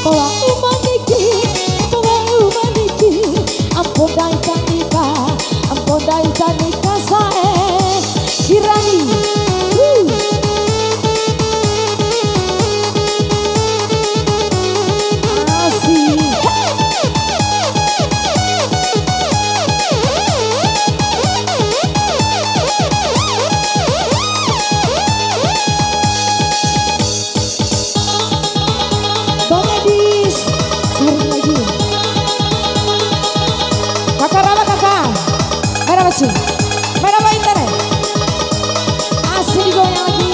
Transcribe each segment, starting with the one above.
Bawa umaniki, bawa umaniki. Ampun dai tanika, ampun dai tanika sae. Kirani. Main apa internet? Asik digoyang lagi.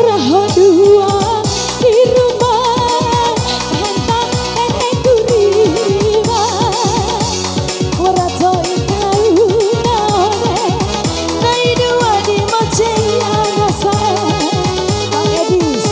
Raho dua di rumah hentak nenek kuriwa warato ikau naone nai dua di macenya rasa. Bang Edis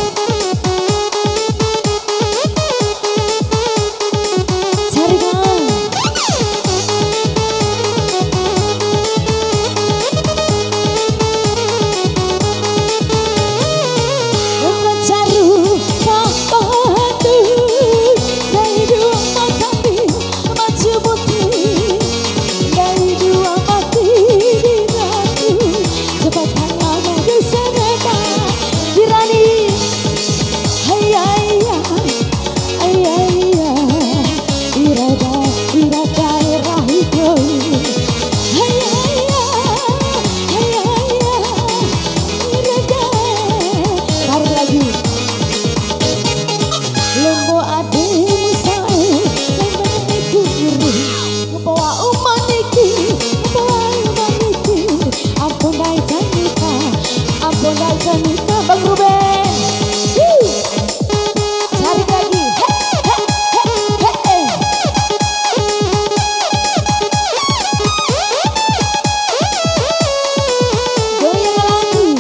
Bang Ruben, cari lagi, goyang lagi.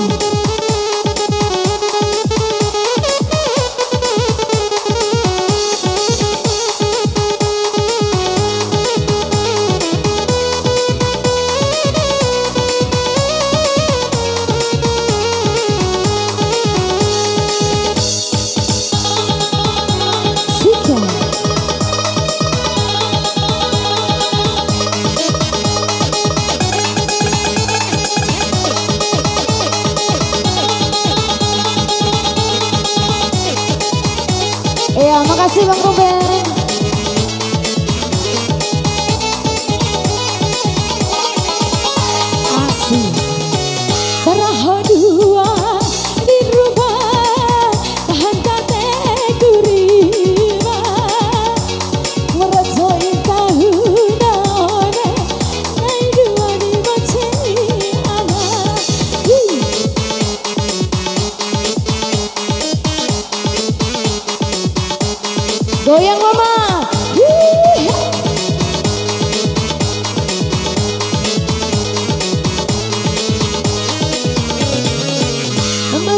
Ya, makasih Bang Ruben. Asik. Raho dua di rumah hentak nenek kuriwa warato ikau naone nai dua di macenya. Goyang mama.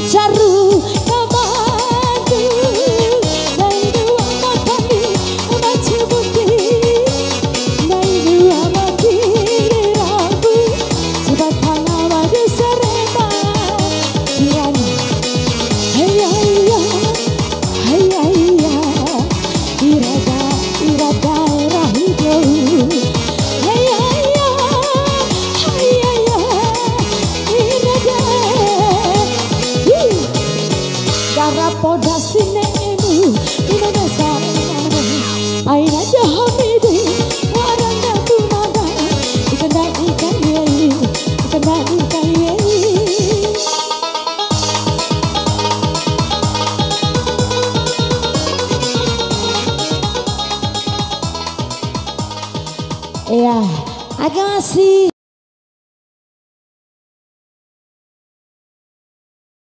Caru kamandu nai dua matani macu putih nai dua mati rabu cepat halawa deserema kirani hayya hayya irada rahido hayya irada Garapoda sinemu dimana sana aina jahamidi waranda tumaga ikan yei ya agak masih